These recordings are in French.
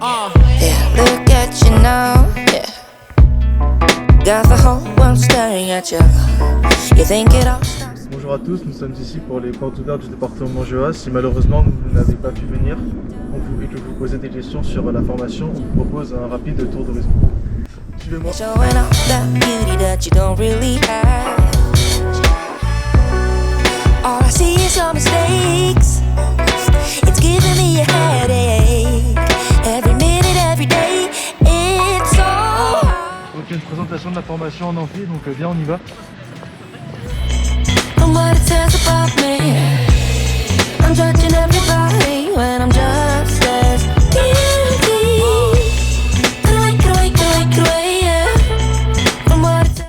Yeah, look at you now. Yeah, got the whole world staring at you. You think it all stops. Bonjour à tous, nous sommes ici pour les portes ouvertes du département GEA. Si malheureusement vous n'avez pas pu venir et que vous posez des questions sur la formation, on vous propose un rapide tour d'horizon. Suivez-moi. Showing off that beauty that you don't really have. All I see is your mistakes. It's giving me a headache. Every minute, every day, it's so hard. Donc il y a une présentation de la formation en amphi, donc viens on y va. From what it says about me, I'm judging everybody when I'm just as guilty. From what it says.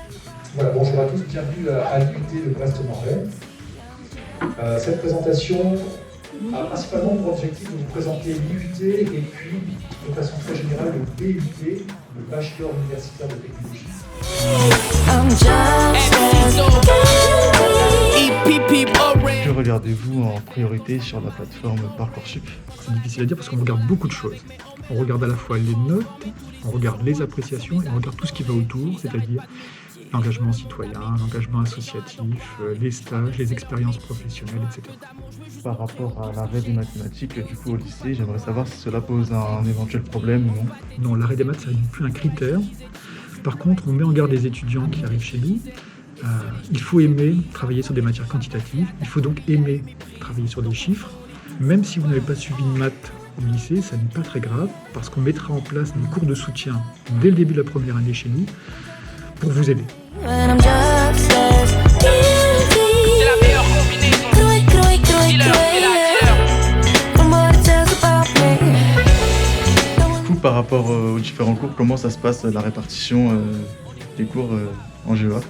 Voilà, bonjour à tous, bienvenue à l'UT de Brest-Morlaix. Cette présentation a principalement pour objectif de vous présenter l'IUT et puis, de façon très générale, le BUT, le Bachelor universitaire de technologie. I'm just Que regardez-vous en priorité sur la plateforme Parcoursup? C'est difficile à dire parce qu'on regarde beaucoup de choses. On regarde à la fois les notes, on regarde les appréciations et on regarde tout ce qui va autour, c'est-à-dire l'engagement citoyen, l'engagement associatif, les stages, les expériences professionnelles, etc. Par rapport à l'arrêt des mathématiques du coup au lycée, j'aimerais savoir si cela pose un éventuel problème ou non. Non, l'arrêt des maths, ça n'est plus un critère. Par contre, on met en garde les étudiants qui arrivent chez nous. Il faut aimer travailler sur des matières quantitatives, il faut donc aimer travailler sur des chiffres. Même si vous n'avez pas suivi de maths au lycée, ça n'est pas très grave, parce qu'on mettra en place des cours de soutien dès le début de la première année chez nous pour vous aider. when I'm just as guilty. C'est la meilleure combinaison. From what it says about me. Du coup, par rapport aux différents cours, comment ça se passe la répartition des cours en GEA?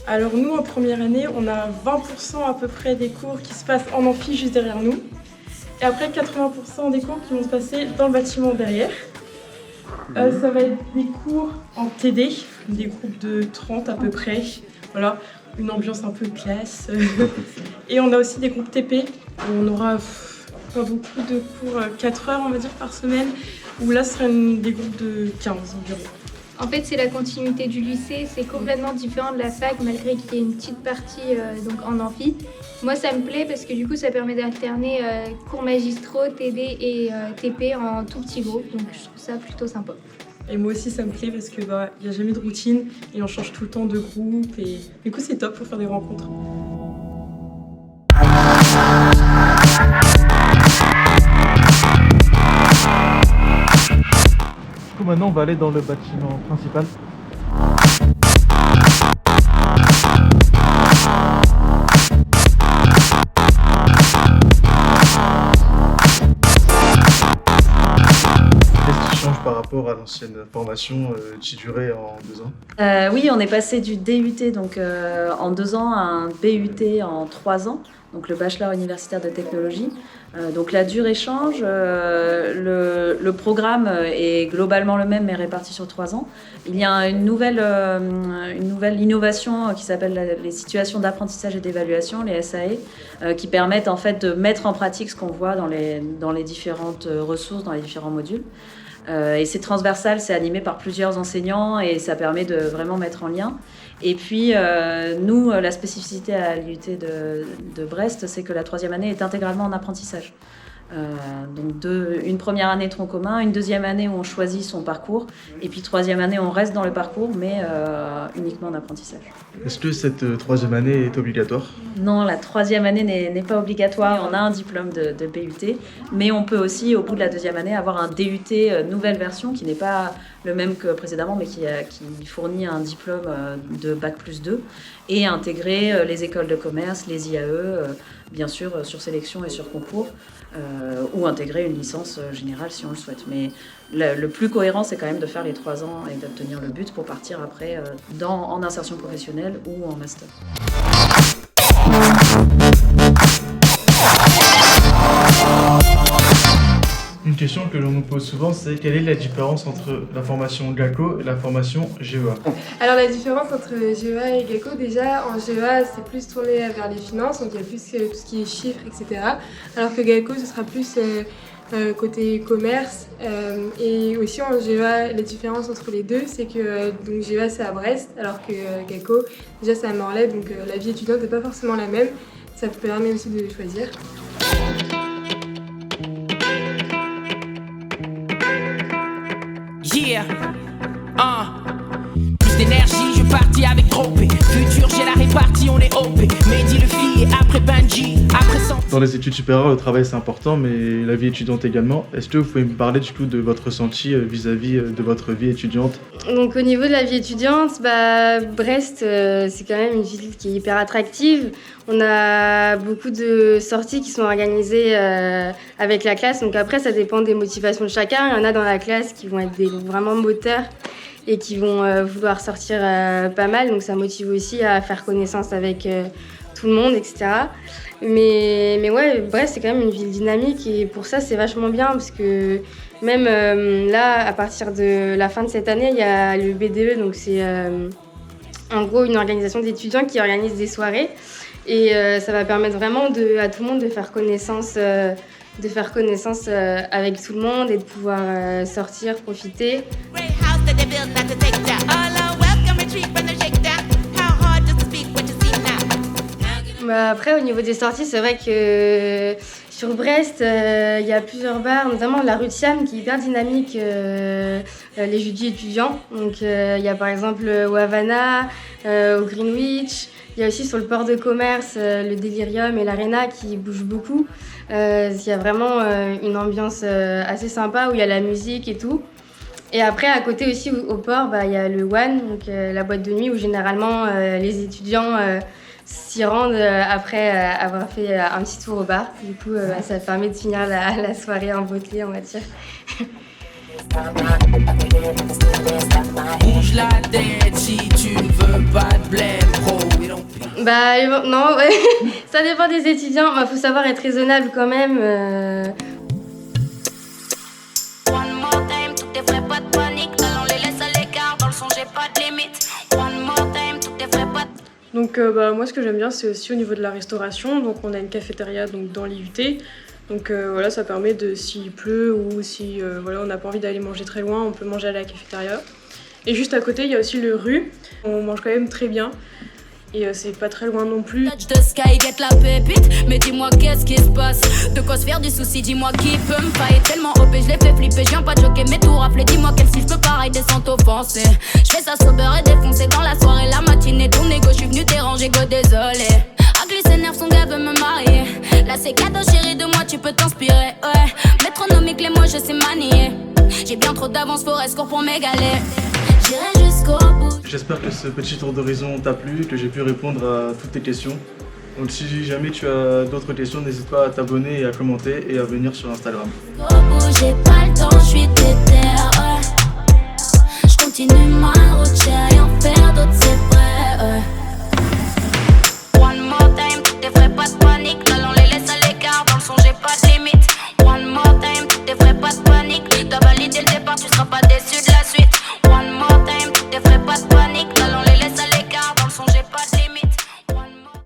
Alors nous, en première année, on a 20% à peu près des cours qui se passent en amphi juste derrière nous. Et après, 80% des cours qui vont se passer dans le bâtiment derrière. Ça va être des cours en TD, des groupes de 30 à peu près. Voilà, une ambiance un peu classe. Et on a aussi des groupes TP, où on aura pas beaucoup de cours, 4 heures on va dire par semaine, où là ce sera des groupes de 15 environ. En fait, c'est la continuité du lycée, c'est complètement différent de la fac, malgré qu'il y ait une petite partie donc en amphi. Moi, ça me plaît parce que du coup, ça permet d'alterner cours magistraux, TD et TP en tout petit groupe, donc je trouve ça plutôt sympa. Et moi aussi, ça me plaît parce que y a jamais de routine et on change tout le temps de groupe et du coup, c'est top pour faire des rencontres. Du coup, maintenant on va aller dans le bâtiment principal. Qu'est-ce qui change par rapport à l'ancienne formation qui durait en 2 ans? Oui, on est passé du DUT donc, en 2 ans à un BUT en 3 ans, donc le Bachelor universitaire de technologie. Donc la durée change, le programme est globalement le même mais réparti sur 3 ans. Il y a une nouvelle innovation qui s'appelle les situations d'apprentissage et d'évaluation, les SAE, qui permettent en fait de mettre en pratique ce qu'on voit dans les différentes ressources, dans les différents modules. Et c'est transversal, c'est animé par plusieurs enseignants et ça permet de vraiment mettre en lien. Et puis, nous, la spécificité à l'IUT de Brest, c'est que la 3e année est intégralement en apprentissage. Donc une première année tronc commun, une 2e année où on choisit son parcours, et puis 3e année on reste dans le parcours, mais uniquement en apprentissage. Est-ce que cette 3e année est obligatoire? Non, la 3e année n'est pas obligatoire. On a un diplôme de BUT, mais on peut aussi, au bout de la 2e année, avoir un DUT nouvelle version qui n'est pas le même que précédemment, mais qui fournit un diplôme de Bac+2 et intégrer les écoles de commerce, les IAE, bien sûr sur sélection et sur concours, ou intégrer une licence générale si on le souhaite. Mais le plus cohérent, c'est quand même de faire les 3 ans et d'obtenir le but pour partir après en insertion professionnelle ou en master. Une question que l'on nous pose souvent, c'est quelle est la différence entre la formation GACO et la formation GEA? Alors la différence entre GEA et GACO, déjà en GEA c'est plus tourné vers les finances, donc il y a plus tout ce qui est chiffres, etc. Alors que GACO ce sera plus côté commerce. Et aussi en GEA, la différence entre les deux, c'est que donc GEA c'est à Brest, alors que GACO, déjà c'est à Morlaix, donc la vie étudiante n'est pas forcément la même. Ça permet aussi de choisir. Yeah, plus d'énergie, je partis avec trop P. Futur, j'ai la répartie, on est OP. Mehdi le fille et après Benji, après 100. Dans les études supérieures, le travail c'est important, mais la vie étudiante également. Est-ce que vous pouvez me parler du coup de votre ressenti vis-à-vis de votre vie étudiante? Donc au niveau de la vie étudiante, Brest c'est quand même une ville qui est hyper attractive. On a beaucoup de sorties qui sont organisées avec la classe. Donc après ça dépend des motivations de chacun. Il y en a dans la classe qui vont être vraiment moteurs et qui vont vouloir sortir pas mal. Donc ça motive aussi à faire connaissance avec tout le monde, etc. Mais ouais, Brest c'est quand même une ville dynamique et pour ça c'est vachement bien parce que même là, à partir de la fin de cette année, il y a le BDE, donc c'est en gros une organisation d'étudiants qui organise des soirées et ça va permettre vraiment à tout le monde de faire connaissance avec tout le monde et de pouvoir sortir, profiter. Après, au niveau des sorties, c'est vrai que sur Brest, il y a plusieurs bars, notamment la rue de Siam qui est hyper dynamique, les jeudis étudiants. Donc il y a par exemple au Havana, au Greenwich. Il y a aussi sur le port de commerce le Delirium et l'Arena qui bougent beaucoup. Il y a vraiment une ambiance assez sympa où il y a la musique et tout. Et après, à côté aussi au port, il y a le One, donc la boîte de nuit où généralement les étudiants s'y rendent après avoir fait un petit tour au bar. Du coup, ça permet de finir la soirée en beauté, on va dire. Bouge la tête si tu ne veux pas de blême, bro. Non, ouais. Ça dépend des étudiants. Faut savoir être raisonnable quand même. One more time, tout est frais, pas de panique. Allons les laisse à l'écart, dans le son j'ai pas de limite. One more time, tout est frais, pas de... Donc moi ce que j'aime bien c'est aussi au niveau de la restauration, donc on a une cafétéria donc, dans l'IUT, donc voilà ça permet de s'il pleut ou si on n'a pas envie d'aller manger très loin, on peut manger à la cafétéria. Et juste à côté il y a aussi le rue, on mange quand même très bien et c'est pas très loin non plus. Touch the sky, get la pépite, mais dis-moi qu'est-ce qui se passe? De quoi se faire du souci, dis-moi qui peut me faillir. Tellement OP, je l'ai fait flipper, je viens pas de choquer mais tout rafler. Dis-moi quel si je peux pareil des sans t'offenser. Je fais ça sober et défoncé dans la soirée, la matinée. Ton égo, je suis venu déranger, go désolé. A glisser nerfs, son gars veut me marier. Là c'est cadeau chérie, de moi tu peux t'inspirer, ouais. Métronomique, les mots je sais manier. J'ai bien trop d'avance, faut rester court pour m'égaler. J'irai jusqu'au bout. J'espère que ce petit tour d'horizon t'a plu, que j'ai pu répondre à toutes tes questions. Donc si jamais tu as d'autres questions, n'hésite pas à t'abonner et à commenter et à venir sur Instagram. Au bout, j'ai pas le temps, je suis déter, ouais. Je continue ma route, j'ai en faire d'autres, c'est vrai, ouais. One more time, tout est frais, pas de